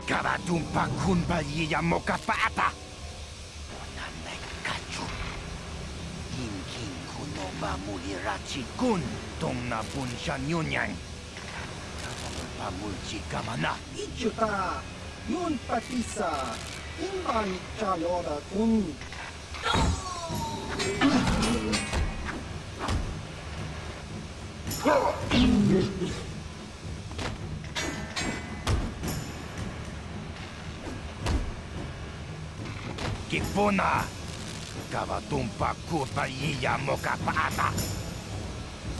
Karatumpa kunbalyiya mokapaata. Nanay kachu. Hinking kunoba mulirachi kun tong nabunsha nyunyang. Pamulchi kamana. Ichuta, yun patisa, imban chaloda kun. Kipuna. Karatumpa kunbalyiya mokapaata.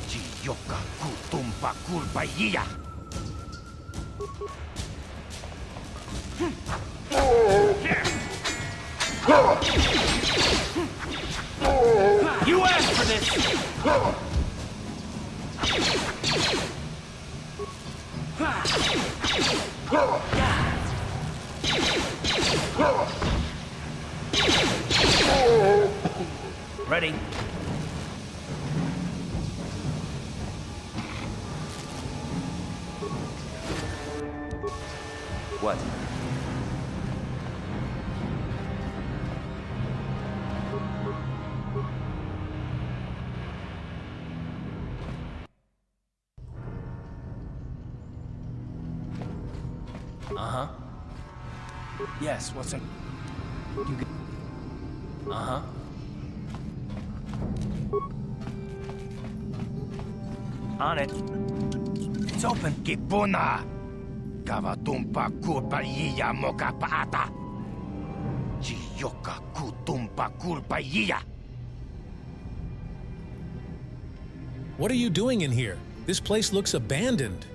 Chiyoka kutumpa kunbalyiya. You asked for this! Ready? What? Uh-huh. Yes, what's in... You get... Uh-huh. On it. It's open. Kipuna. Karatumpa kunbalyiya mokapaata. Chiyoka kutumpa kunbalyiya. What are you doing in here? This place looks abandoned.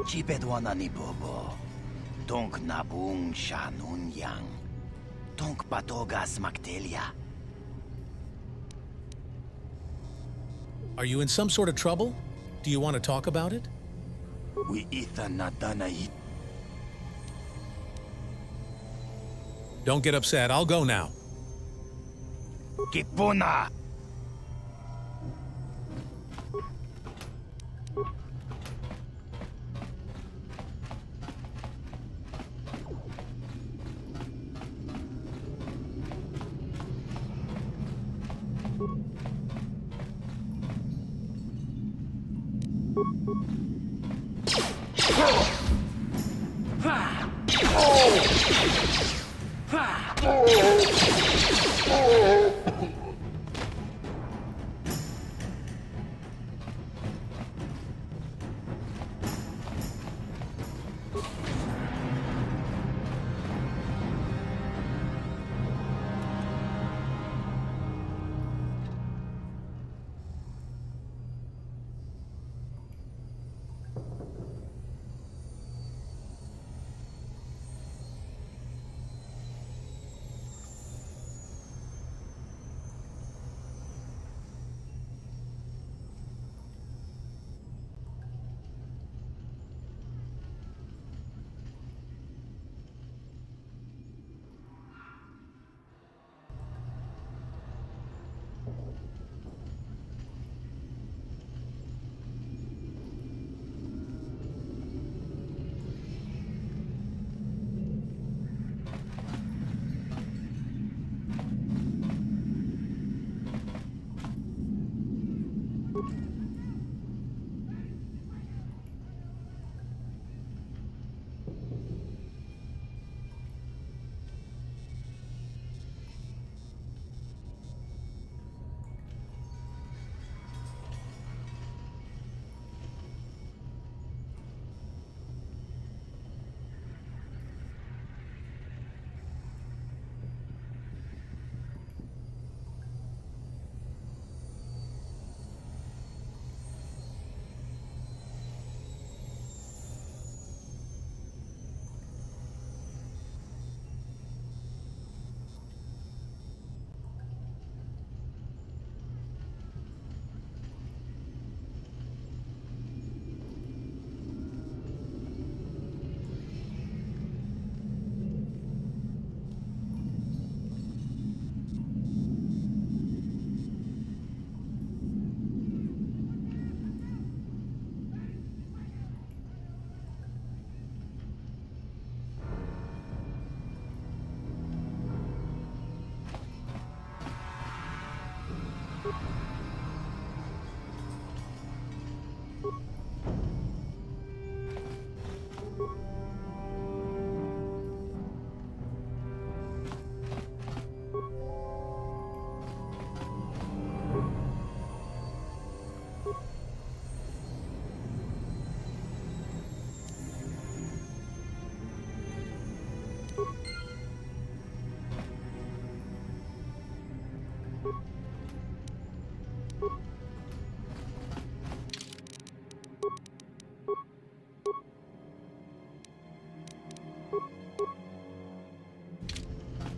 Chibedwana ni bobo. Tonk nabung shanun yang. Tonk patogas maktelia. Are you in some sort of trouble? Do you want to talk about it? We itha nadanait. Don't get upset. I'll go now. Kipuna.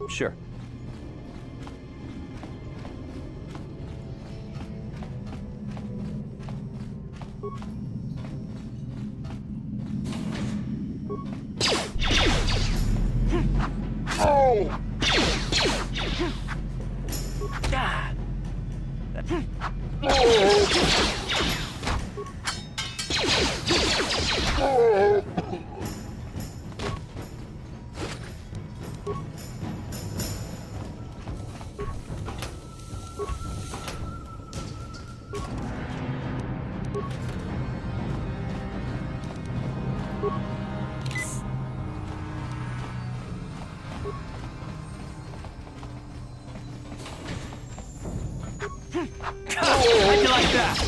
Sure. How'd you like that?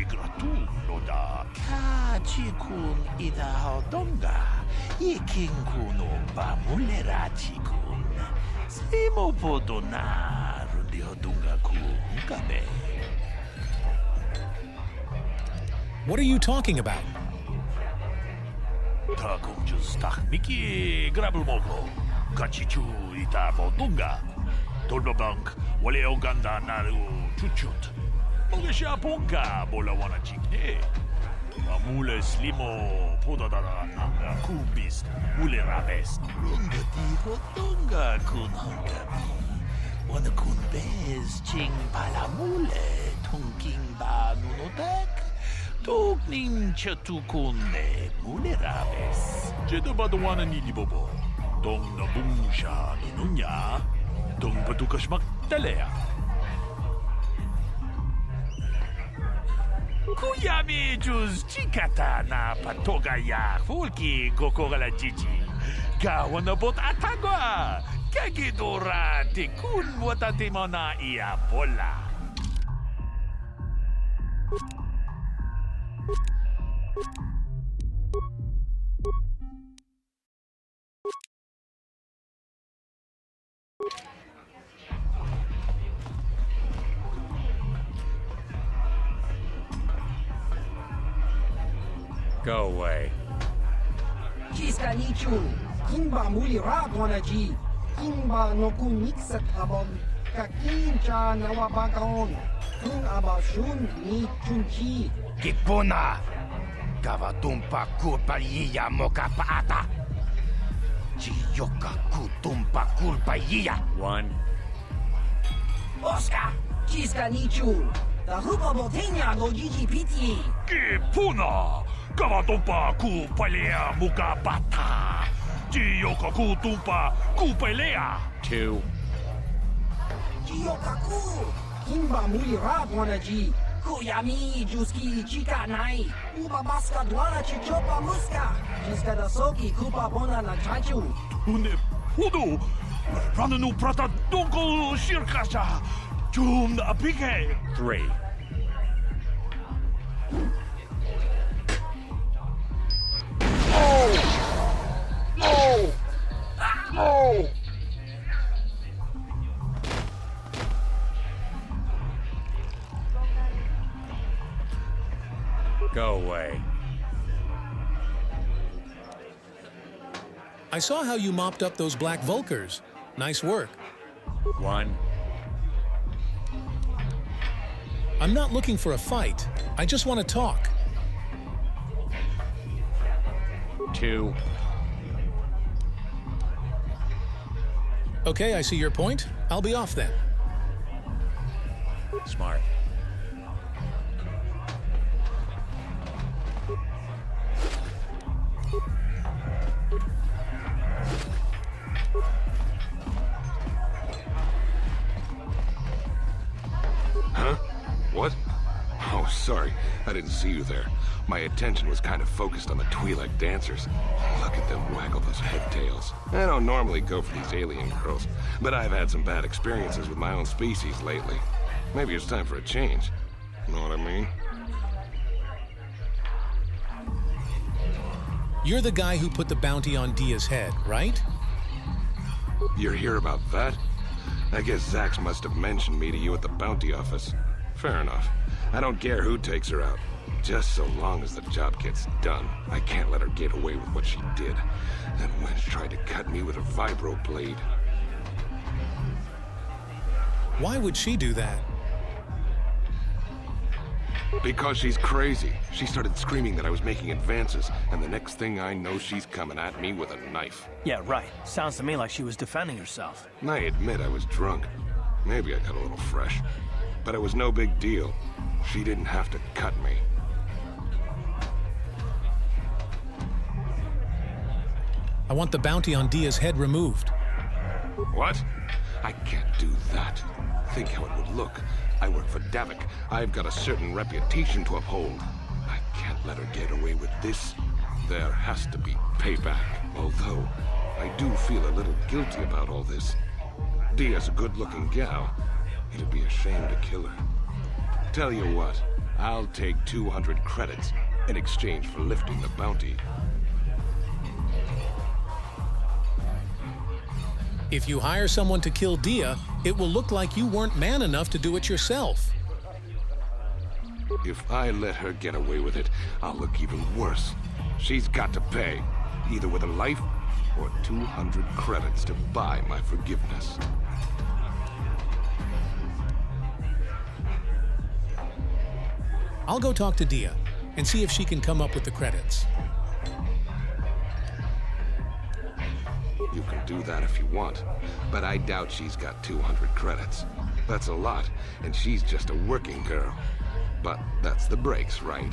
Gratulo da Kachikun ida Hodonga, Ikinkunu Bamuleratikun, Simo Podona, Rundi Hodunga Kunkabe. What are you talking about? Takum just Miki Grabulmoko, Kachichu ita Bodunga, Tolbabank, Wale Oganda Naru Chuchut. Mogesha Ponka, Bolawana Chikne. Mule Slimo, Podadana, Anga, Kumbis, Mule Rabes. Runga Tiho Dunga Kunhangabi. Wana Kunbez, Ching Palamule, Tunking Ba Nunodak. Tokning Chatukune, Mule Rabes. Jedabadawana Nidibobo. Dong Nabungsha, Ninunya. Dong Patukashmak Talea. Kuyami juz chikata na patoga ya fulki kokora la jiji. Kawana bot atagwa. Kagidora tikun watatimona ia bola. Go away. Jiska nichun, Kimba muli ragwanaji, Kimba no kunitsat abon, Kakincha nawabagaon, Kun abashun ni chunchi. Kipuna. Kavatumpa kulpa yiya moka paata. Chiyoka kutumpa kulpa yiya. One. Oscar, Jiska nichun, the hupa botenya no jiji piti. Kipuna. Kavatumpa kupalea muka pata. Chiyoka kutumpa kupalea. Two. Jiyokaku, Kimba muli ragwanaji, Kuyami juski chika nai, Ubabaska dwana chichopa muska, Jiska da soki kupa bona na chachu. Une pudu. Rananu prata donko shirkasha. Jum apike. Three. Go away. I saw how you mopped up those black Vulkers. Nice work. 1, I'm not looking for a fight. I just want to talk. 2, Okay, I see your point. I'll be off then. smart. Huh? What? Oh, sorry. I didn't see you there. My attention was kind of focused on the Twi'lek dancers. Look at them waggle those head tails. I don't normally go for these alien girls, but I've had some bad experiences with my own species lately. Maybe it's time for a change. Know what I mean? You're the guy who put the bounty on Dia's head, right? You're here about that? I guess Zax must have mentioned me to you at the bounty office. Fair enough. I don't care who takes her out. Just so long as the job gets done. I can't let her get away with what she did. That wench tried to cut me with a vibro blade. Why would she do that? Because she's crazy. She started screaming that I was making advances, and the next thing I know, she's coming at me with a knife. Yeah, right. Sounds to me like she was defending herself. And I admit I was drunk. Maybe I got a little fresh. But it was no big deal. She didn't have to cut me. I want the bounty on Dia's head removed. What? I can't do that. Think how it would look. I work for Davik. I've got a certain reputation to uphold. I can't let her get away with this. There has to be payback. Although, I do feel a little guilty about all this. Dia's a good-looking gal. It'd be a shame to kill her. Tell you what, I'll take 200 credits in exchange for lifting the bounty. If you hire someone to kill Dia, it will look like you weren't man enough to do it yourself. If I let her get away with it, I'll look even worse. She's got to pay, either with a life or 200 credits to buy my forgiveness. I'll go talk to Dia and see if she can come up with the credits. You can do that if you want, but I doubt she's got 200 credits. That's a lot, and she's just a working girl. But that's the breaks, right?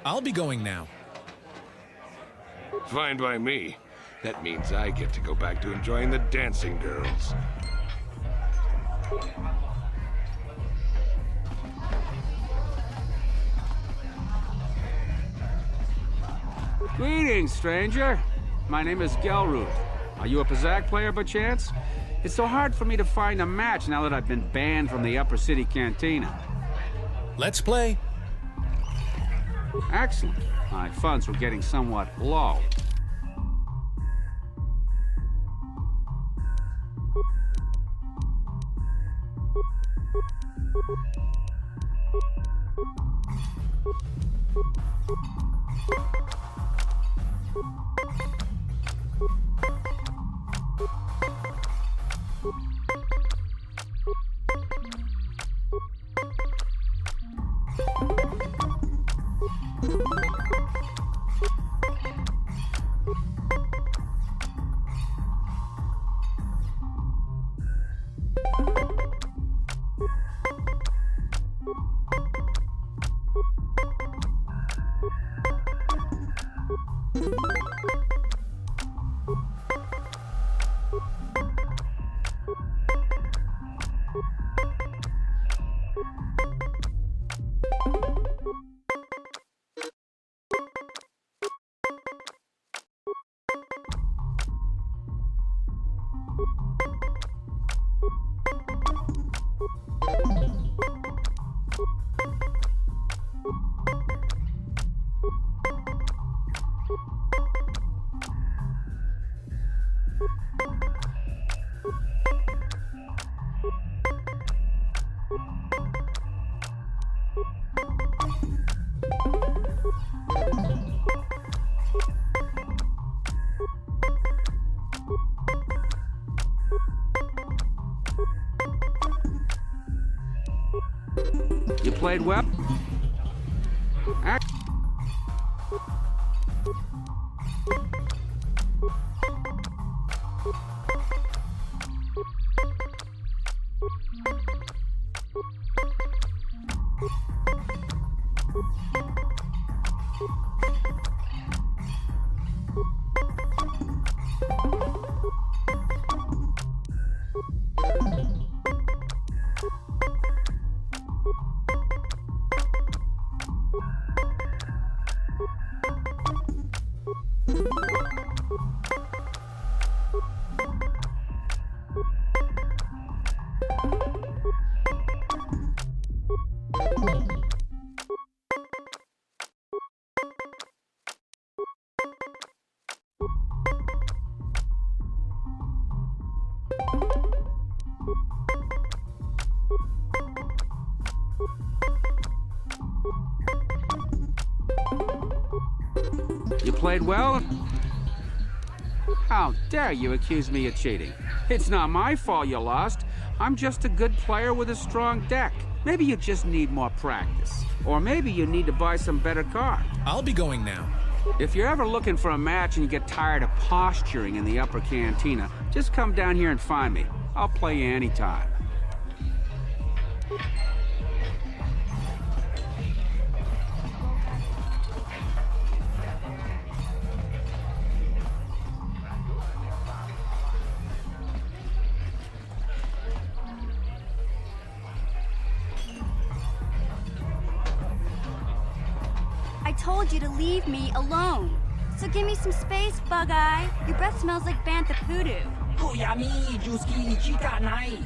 I'll be going now. Fine by me. That means I get to go back to enjoying the dancing girls. Greetings, stranger. My name is Gelroot. Are you a Pazak player by chance? It's so hard for me to find a match now that I've been banned from the Upper City Cantina. Let's play. Excellent. My funds were getting somewhat low. played well. You played well? How dare you accuse me of cheating? It's not my fault you lost. I'm just a good player with a strong deck. Maybe you just need more practice. Or maybe you need to buy some better cards. I'll be going now. If you're ever looking for a match and you get tired of posturing in the upper cantina, just come down here and find me. I'll play you anytime. I told you to leave me alone. So give me some space, Bug-Eye. Your breath smells like bantha poodoo. Kuyami, Juski, Chica Nai.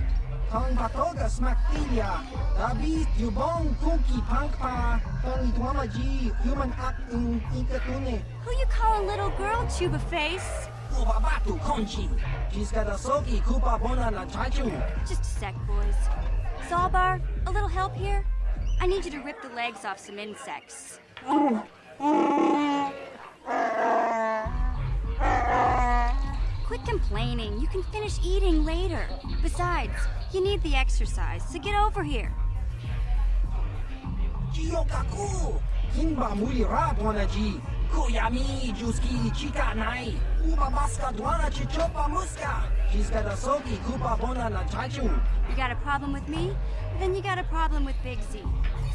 Tong Batoga Smaktilia. Dabi, Yubong, Kuki, Pankpa. Tong Itwamaji, Human Act in Ikatune. Who you calling little girl, Chuba Face? Ubabatu Conchi. Jiskadasoki, Kupa Bona na Chachu. Just a sec, boys. Sawbar, a little help here? I need you to rip the legs off some insects. Quit complaining. You can finish eating later. Besides, you need the exercise, so get over here. Jiyokaku. Kinba Muli Radwanaji. Kuyami, Juski, Chica Nai. Ubabaska Dwana Chichopa Muska. Jiskadasoki, Kupa Bona na Chachu. You got a problem with me? Then you got a problem with Big Z.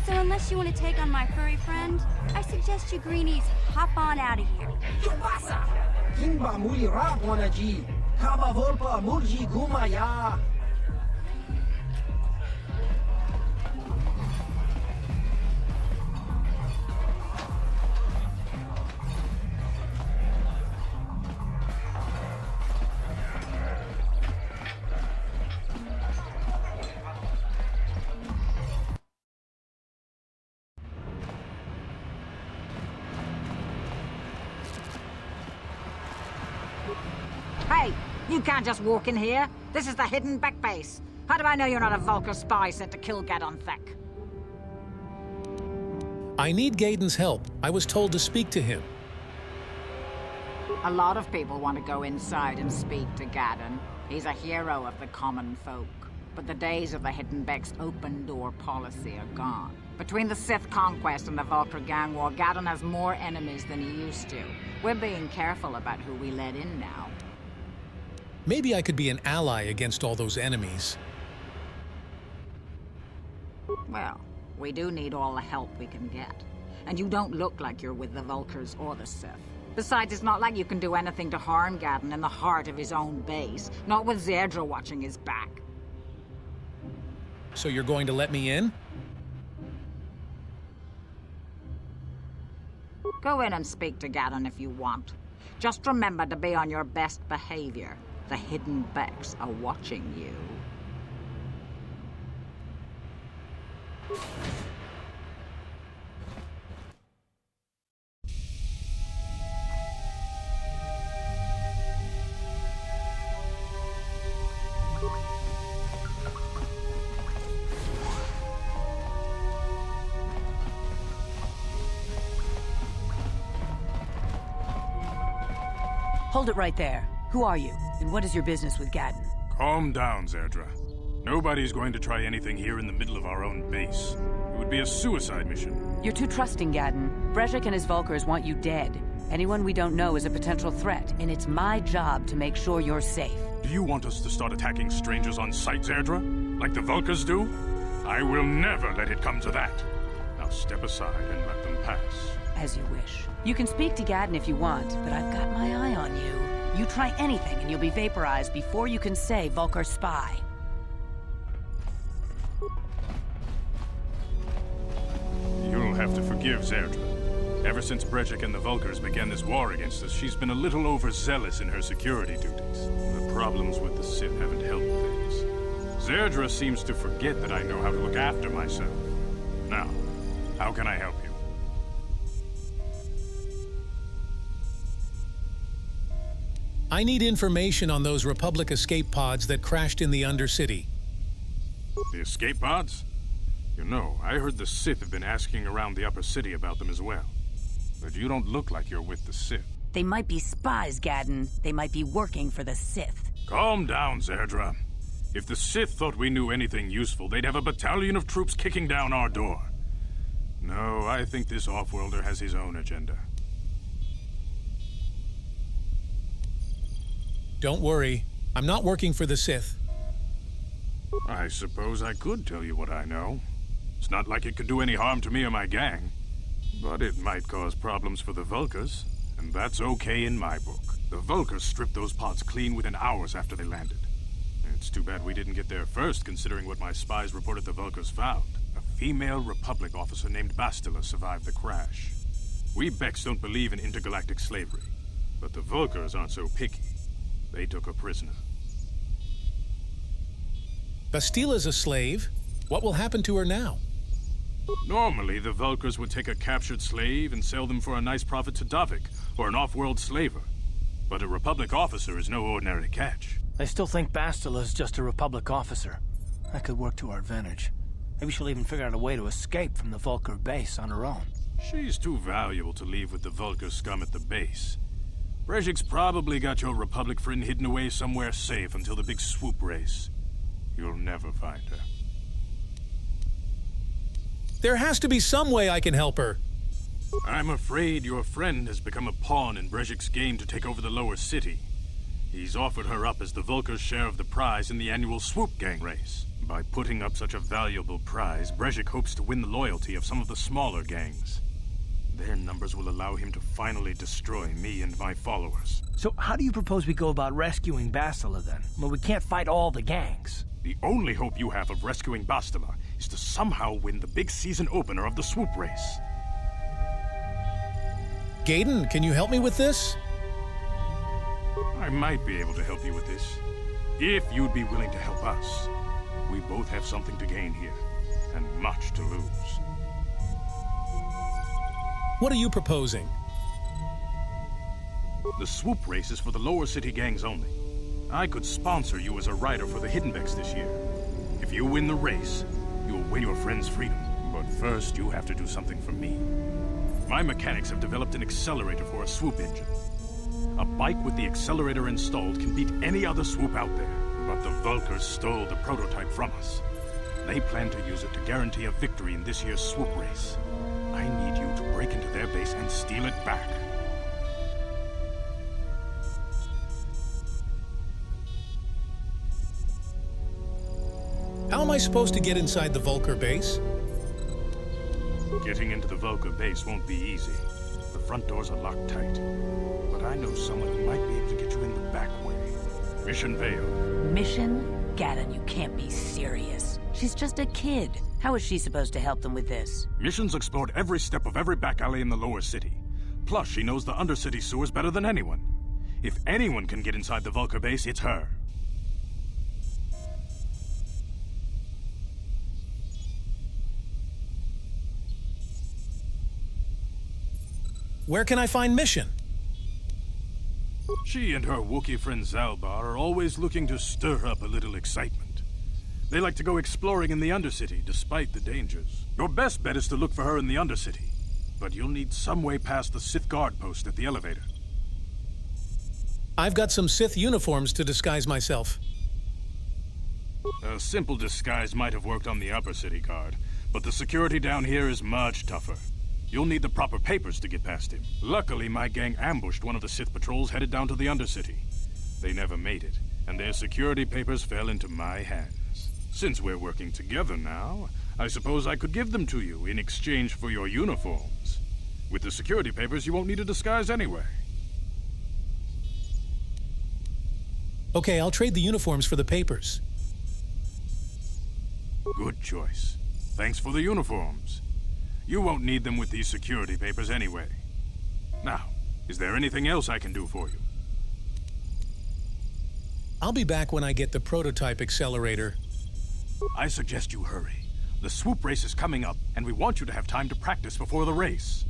So unless you want to take on my furry friend, I suggest you greenies hop on out of here. Chubasa. Kinba Muli Radwanaji. Kaba Volpa Murji Gumaya. Hey, you can't just walk in here. This is the hidden back base. How do I know you're not a Vulcar spy sent to kill Gadon Thek? I need Gaydon's help. I was told to speak to him. A lot of people want to go inside and speak to Gadon. He's a hero of the common folk. But the days of the Hidden Beck's open-door policy are gone. Between the Sith conquest and the Vulcar gang war, Gadon has more enemies than he used to. We're being careful about who we let in now. Maybe I could be an ally against all those enemies. Well, we do need all the help we can get. And you don't look like you're with the Vulcars or the Sith. Besides, it's not like you can do anything to harm Gadon in the heart of his own base. Not with Zedra watching his back. So you're going to let me in? Go in and speak to Gadon if you want. Just remember to be on your best behavior. The Hidden Becks are watching you. Hold it right there. Who are you, and what is your business with Gadon? Calm down, Zerdra. Nobody's going to try anything here in the middle of our own base. It would be a suicide mission. You're too trusting, Gaddon. Brezhik and his Vulkars want you dead. Anyone we don't know is a potential threat, and it's my job to make sure you're safe. Do you want us to start attacking strangers on sight, Zerdra? Like the Vulkars do? I will never let it come to that. Now step aside and let them pass. As you wish. You can speak to Gaddon if you want, but I've got my eye on you. You try anything and you'll be vaporized before you can say Vulkar spy. You'll have to forgive Zerdra. Ever since Brezhik and the Vulkars began this war against us, she's been a little overzealous in her security duties. The problems with the Sith haven't helped things. Zerdra seems to forget that I know how to look after myself. Now, how can I help you? I need information on those Republic escape pods that crashed in the Undercity. The escape pods? You know, I heard the Sith have been asking around the Upper City about them as well. But you don't look like you're with the Sith. They might be spies, Gaddon. They might be working for the Sith. Calm down, Zerdra. If the Sith thought we knew anything useful, they'd have a battalion of troops kicking down our door. No, I think this off-worlder has his own agenda. Don't worry. I'm not working for the Sith. I suppose I could tell you what I know. It's not like it could do any harm to me or my gang. But it might cause problems for the Vulkars, and that's okay in my book. The Vulkars stripped those pods clean within hours after they landed. It's too bad we didn't get there first, considering what my spies reported the Vulkars found. A female Republic officer named Bastila survived the crash. We Becks don't believe in intergalactic slavery, but the Vulkars aren't so picky. They took her prisoner. Bastila's a slave. What will happen to her now? Normally, the Vulkars would take a captured slave and sell them for a nice profit to Davik, or an off-world slaver. But a Republic officer is no ordinary catch. I still think Bastila's just a Republic officer. That could work to our advantage. Maybe she'll even figure out a way to escape from the Vulkar base on her own. She's too valuable to leave with the Vulkar scum at the base. Brezhik's probably got your Republic friend hidden away somewhere safe until the big swoop race. You'll never find her. There has to be some way I can help her. I'm afraid your friend has become a pawn in Brezhik's game to take over the lower city. He's offered her up as the Vulkar's share of the prize in the annual swoop gang race. By putting up such a valuable prize, Brezhik hopes to win the loyalty of some of the smaller gangs. Their numbers will allow him to finally destroy me and my followers. So how do you propose we go about rescuing Bastila then? Well, we can't fight all the gangs. The only hope you have of rescuing Bastila is to somehow win the big season opener of the swoop race. Gaydon, can you help me with this? I might be able to help you with this, if you'd be willing to help us. We both have something to gain here, and much to lose. What are you proposing? The swoop race is for the lower city gangs only. I could sponsor you as a rider for the Hiddenbecks this year. If you win the race, you'll win your friend's freedom. But first, you have to do something for me. My mechanics have developed an accelerator for a swoop engine. A bike with the accelerator installed can beat any other swoop out there. But the Vulkars stole the prototype from us. They plan to use it to guarantee a victory in this year's swoop race. I need you to break into their base and steal it back. How am I supposed to get inside the Vulkar base? Getting into the Vulkar base won't be easy. The front doors are locked tight. But I know someone who might be able to get you in the back way. Mission Vale. Mission? Gaddon, you can't be serious. She's just a kid. How is she supposed to help them with this? Mission's explored every step of every back alley in the lower city. Plus, she knows the undercity sewers better than anyone. If anyone can get inside the Vulkar base, it's her. Where can I find Mission? She and her Wookiee friend Zalbar are always looking to stir up a little excitement. They like to go exploring in the Undercity, despite the dangers. Your best bet is to look for her in the Undercity, but you'll need some way past the Sith guard post at the elevator. I've got some Sith uniforms to disguise myself. A simple disguise might have worked on the Upper City guard, but the security down here is much tougher. You'll need the proper papers to get past him. Luckily, my gang ambushed one of the Sith patrols headed down to the Undercity. They never made it, and their security papers fell into my hands. Since we're working together now, I suppose I could give them to you in exchange for your uniforms. With the security papers, you won't need a disguise anyway. Okay, I'll trade the uniforms for the papers. Good choice. Thanks for the uniforms. You won't need them with these security papers anyway. Now, is there anything else I can do for you? I'll be back when I get the prototype accelerator. I suggest you hurry. The swoop race is coming up, and we want you to have time to practice before the race.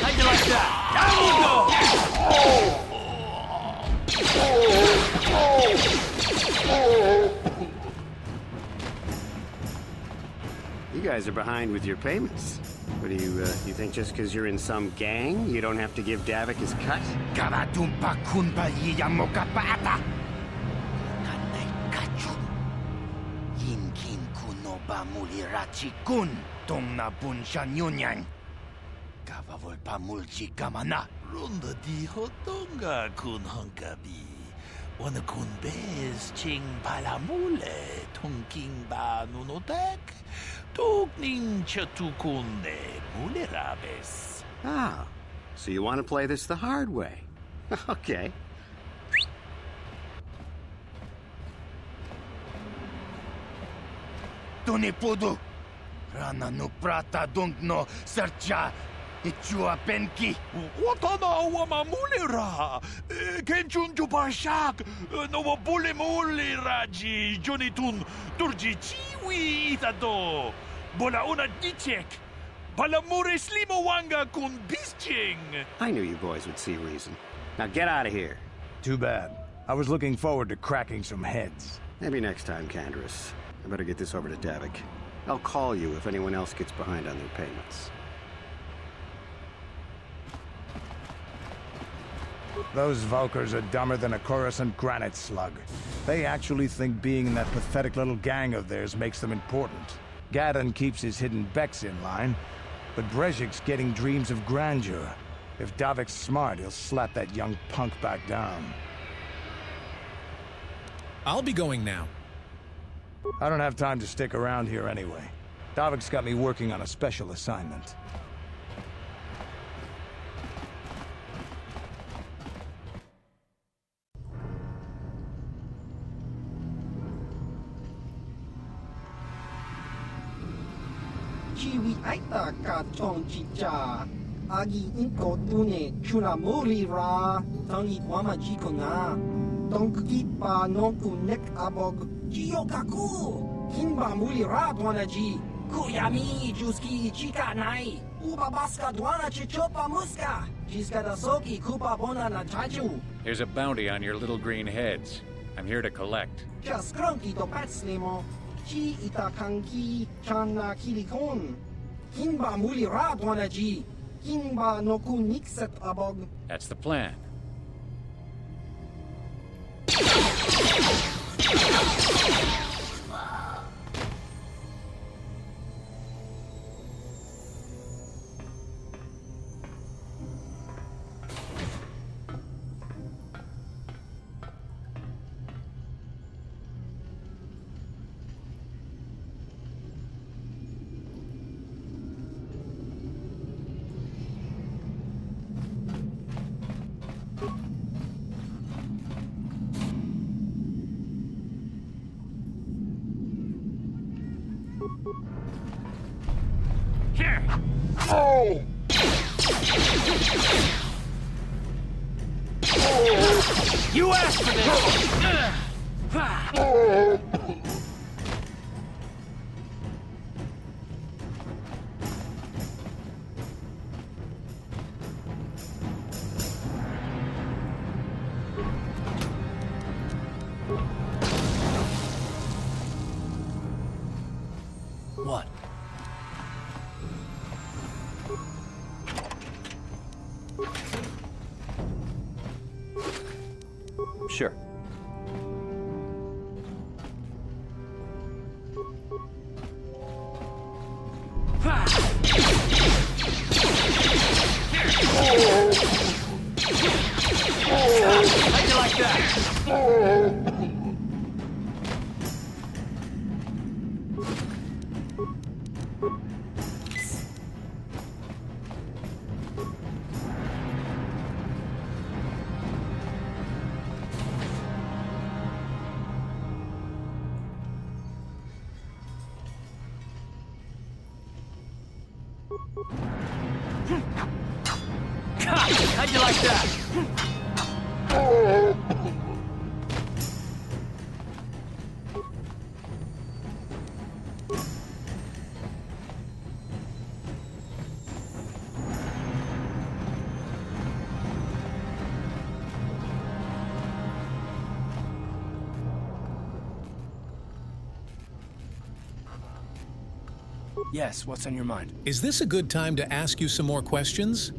How'd you like that? Down you go! You guys are behind with your payments. What do you think just because you're in some gang, you don't have to give Davik his cut? Karatumpa kunpa yiyamokapata. Nanay kachu. Yinkin kuno ba mulirachi kun. Tong na bunsha nyunyang. Kavavol pa mulchi kamana. Ronda di hotonga kun honkabi. Wana kun bez ching palamule. Tungking ba nunotek. Tugning chatukunde mulerabes. Ah, so you want to play this the hard way? Okay. Tunipudu. Rana no prata dong no sercha. Ichua penki. Watana wama mulera. Kenchun jupashak. No bule muleraji. Jonitun turji chiwi itado. Bola una dichek. Balamure slimo wanga kun bisching. I knew you boys would see reason. Now get out of here. Too bad. I was looking forward to cracking some heads. Maybe next time, Taris. I better get this over to Davik. I'll call you if anyone else gets behind on their payments. Those Vulkars are dumber than a Coruscant granite slug. They actually think being in that pathetic little gang of theirs makes them important. Gadon keeps his hidden Becks in line, but Brezhik's getting dreams of grandeur. If Davik's smart, he'll slap that young punk back down. I'll be going now. I don't have time to stick around here anyway. Davik's got me working on a special assignment. Chiwi aita ka chong chicha. Agi inko tune chuna muri ra. Tangi wama jiko nga. Donki pa nonku nek abog. Jiyokaku. Kinba muri ra dwana ji. Kuyami juski chika nai. Uba baska dwana chichopa muska. Jiska da soki kupa bona na chaju. There's a bounty on your little green heads. I'm here to collect. Just grunky to patslimo. Chi itakanki chana kilikon. Kinba muli ra dwana ji. Kinba noku nikset abog. That's the plan. Here. Oh. You asked for this! What? Sure. How'd you like that? How'd you like that? Yes, what's on your mind? Is this a good time to ask you some more questions?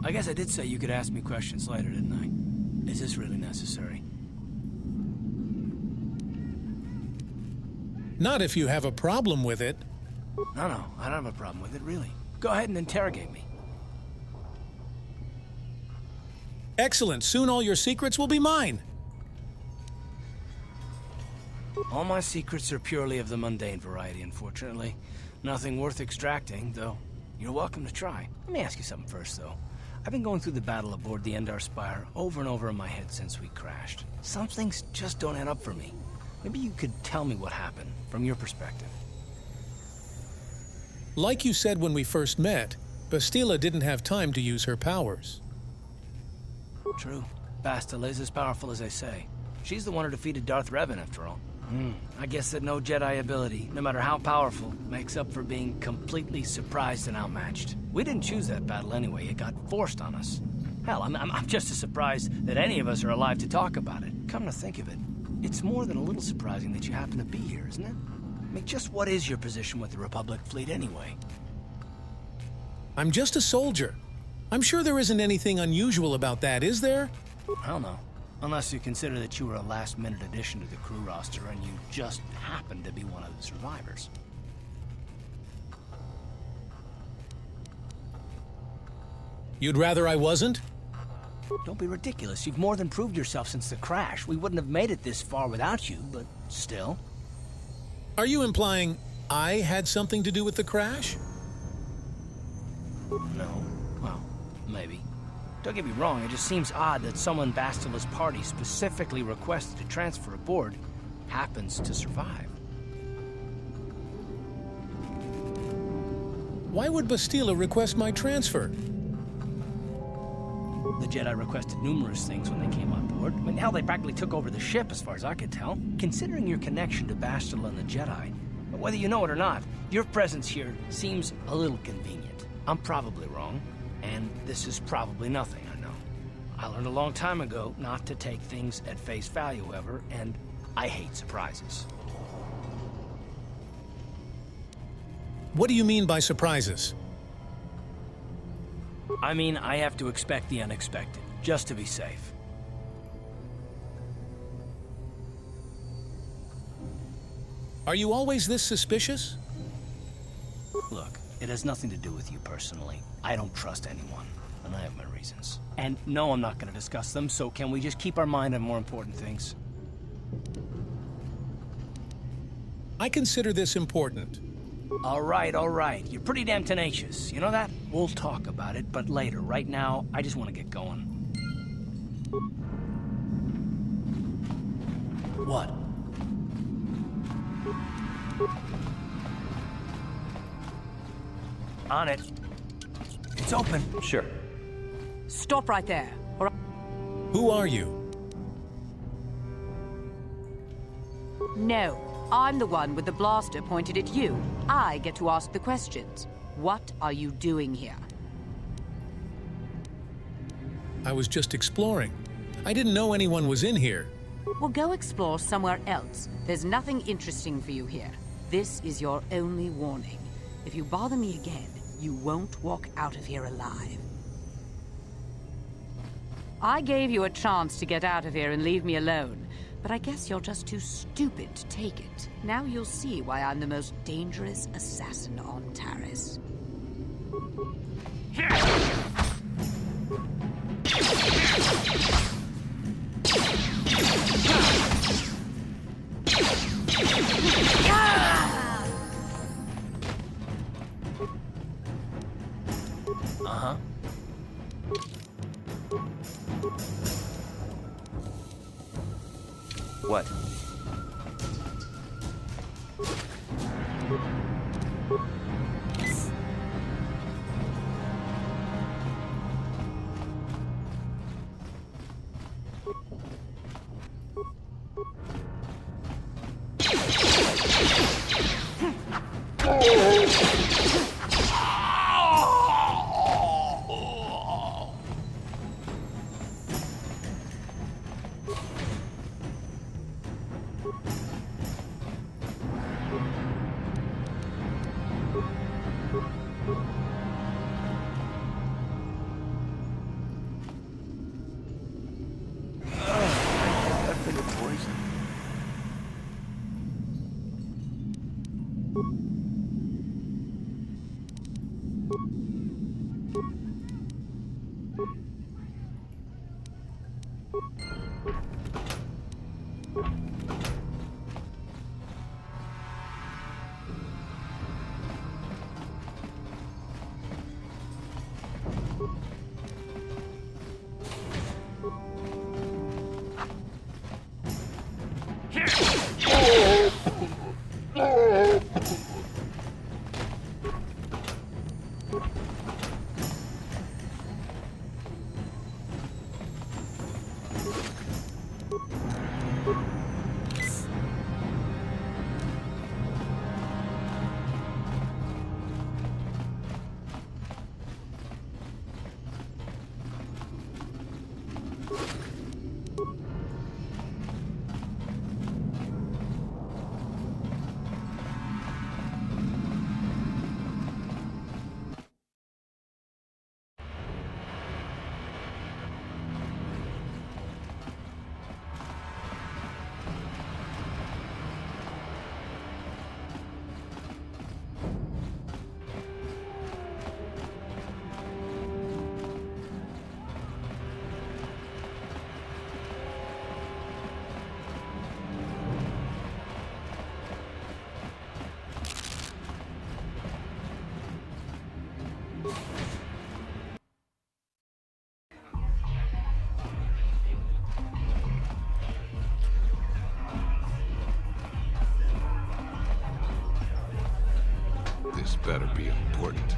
I guess I did say you could ask me questions later, didn't I? Is this really necessary? Not if you have a problem with it. No, I don't have a problem with it, really. Go ahead and interrogate me. Excellent. Soon all your secrets will be mine. All my secrets are purely of the mundane variety, unfortunately. Nothing worth extracting, though you're welcome to try. Let me ask you something first, though. I've been going through the battle aboard the Endar Spire over and over in my head since we crashed. Some things just don't add up for me. Maybe you could tell me what happened, from your perspective. Like you said when we first met, Bastila didn't have time to use her powers. True. Bastila is as powerful as they say. She's the one who defeated Darth Revan, after all. I guess that no Jedi ability, no matter how powerful, makes up for being completely surprised and outmatched. We didn't choose that battle anyway. It got forced on us. Hell, I'm just as surprised that any of us are alive to talk about it. Come to think of it, it's more than a little surprising that you happen to be here, isn't it? I mean, just what is your position with the Republic fleet anyway? I'm just a soldier. I'm sure there isn't anything unusual about that, is there? Hell no. Unless you consider that you were a last-minute addition to the crew roster and you just happened to be one of the survivors. You'd rather I wasn't? Don't be ridiculous. You've more than proved yourself since the crash. We wouldn't have made it this far without you, but still. Are you implying I had something to do with the crash? No. Well, maybe. Don't get me wrong, it just seems odd that someone Bastila's party specifically requested to transfer aboard happens to survive. Why would Bastila request my transfer? The Jedi requested numerous things when they came on board. I mean, hell, they practically took over the ship, as far as I could tell. Considering your connection to Bastila and the Jedi, whether you know it or not, your presence here seems a little convenient. I'm probably wrong. And this is probably nothing, I know. I learned a long time ago not to take things at face value, however, and I hate surprises. What do you mean by surprises? I mean, I have to expect the unexpected, just to be safe. Are you always this suspicious? Look, it has nothing to do with you personally. I don't trust anyone, and I have my reasons. And no, I'm not going to discuss them, so can we just keep our mind on more important things? I consider this important. All right. You're pretty damn tenacious. You know that? We'll talk about it, but later. Right now, I just want to get going. What? On it. It's open. Sure. Stop right there. Or Who are you? No, I'm the one with the blaster pointed at you. I get to ask the questions. What are you doing here? I was just exploring. I didn't know anyone was in here. Well, go explore somewhere else. There's nothing interesting for you here. This is your only warning. If you bother me again, you won't walk out of here alive. I gave you a chance to get out of here and leave me alone, but I guess you're just too stupid to take it. Now you'll see why I'm the most dangerous assassin on Taris. Uh-huh. What? This better be important.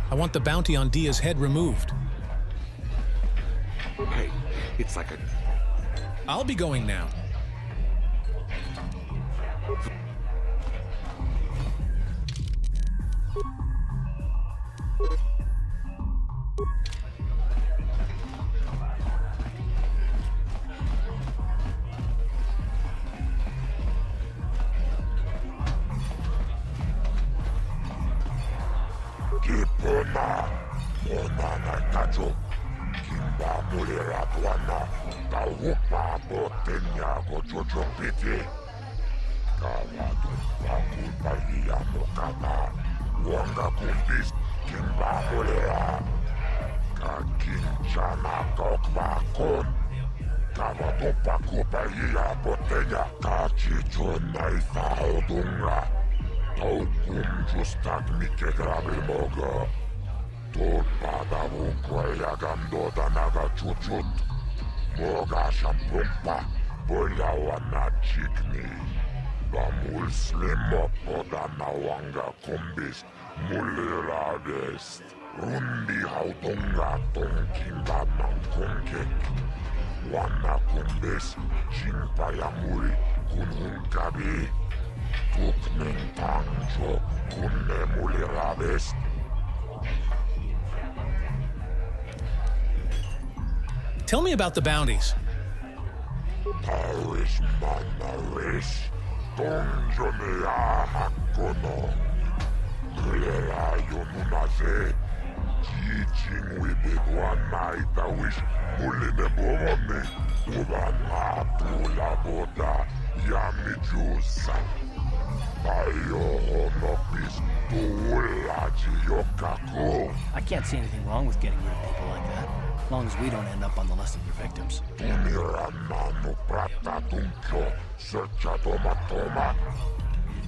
I want the bounty on Dia's head removed. Hey, it's like a... I'll be going now. Muslim podana wanga kumbis mulirabest. Rundi hautonga tongkinda mangkongkek. Wana kumbes jinpayamuri kunhunkabi. Tuknen tangjo kunne mulirabes. Tell me about the bounties. Taris manaris. Tongjo ne ahakono. Mulera yonunase. Teaching with it one night I wish Muline Bovone Ubana Tula Boda Yami Jusa Ayo Honopis Tuulaji Yokako. I can't see anything wrong with getting rid of people like that, as long as we don't end up on the list of your victims. Tuniranano Prata Tuncho Searcha Toma Toma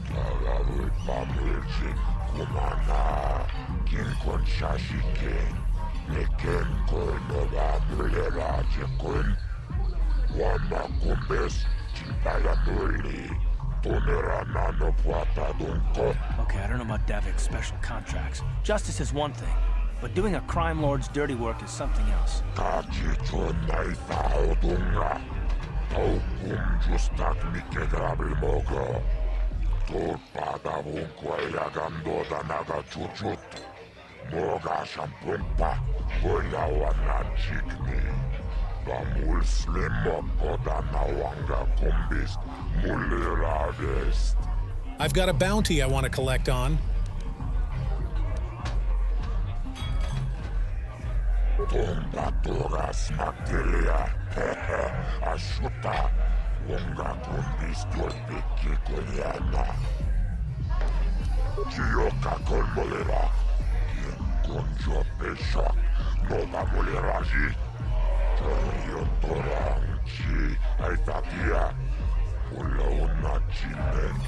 Talavui Pamirjin Kumana Kinkon Shashiken Neken Koinova Mulera Jekun Wana Kumbes Chimpaya Muli Tuneranano Puata Dunko. Okay, I don't know about Davik's special contracts. Justice is one thing, but doing a crime lord's dirty work is something else. Kachicho Naitha Odunga Taukum Justak Mikegrabil Mogo Turpada Vunquaya Gandoda Naga Chuchut Moga Shampumpa Voyawana Chikni Bamul Slimmo Koda Nawanga Kumbis Mulira Vest. I've got a bounty I want to collect on. Tumba Turas Materia Ashuta Wonga Kumbis Tulpiki Kunyana Chioka Kolmolera Kunjo Peshak Nova Muleraji Yotoranchi Aitatia Pulauna Chinek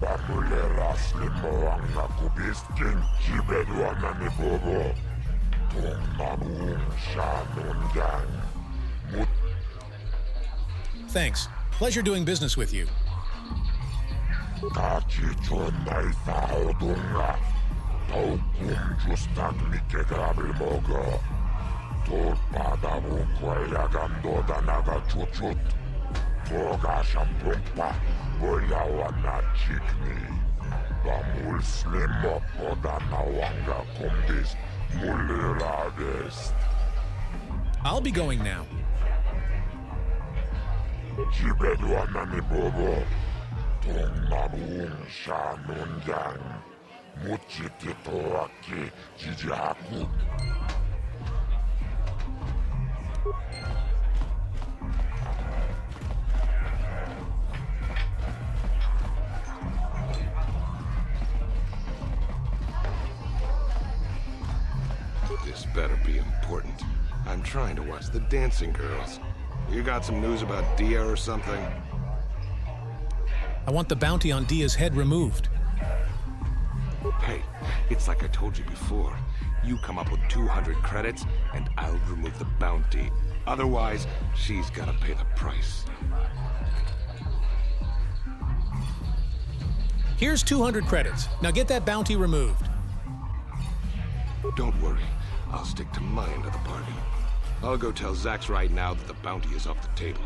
Bamulera Slimoanga Kubiskin Chibedwana Nibobo Tumnanung Shanungang Mut. Thanks. Pleasure doing business with you. Kachicho Naitha Odunga Taukum Justak Mikegrabil Mogo Turpada Vunquaya Gandoda Naga Chuchut Moga Shampumpa Voyawana Chikni Bamul Slimmo Poda Nawanga Kumbis Mulira Vest. I'll be going now. Chibedwana Nibobo Tumnanung Shanungang Muchikitoaki Jijaku. This better be important. I'm trying to watch the dancing girls. You got some news about Dia or something? I want the bounty on Dia's head removed. Hey, it's like I told you before. You come up with 200 credits, and I'll remove the bounty. Otherwise, she's gotta pay the price. Here's 200 credits. Now get that bounty removed. Don't worry. I'll stick to my end of the party. I'll go tell Zax right now that the bounty is off the table.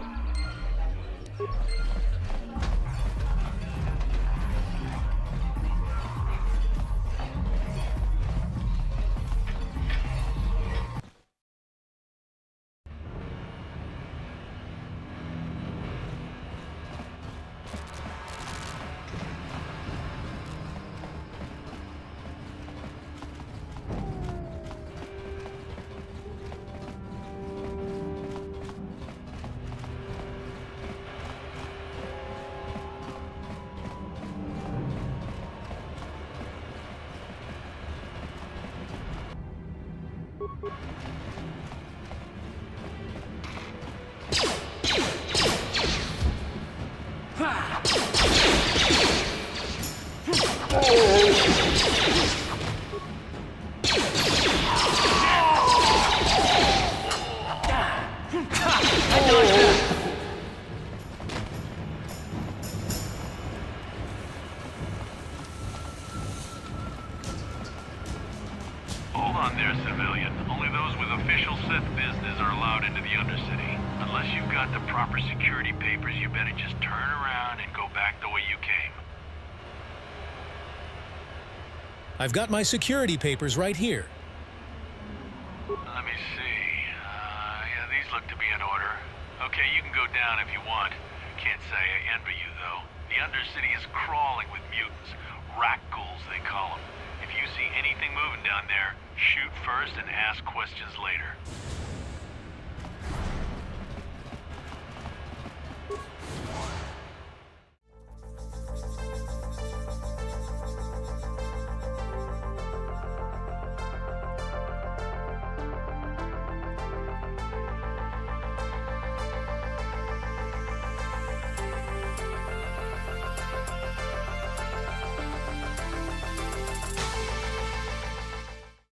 Hold on in there, civilian. Only those with official Sith business are allowed into the Undercity. Unless you've got the proper security papers, you better just turn around and go back the way you came. I've got my security papers right here. Let me see. Yeah, these look to be in order. Okay, you can go down if you want. Can't say I envy you, though. The Undercity is crawling with mutants. Rat ghouls, they call them. If you see anything moving down there, shoot first and ask questions later.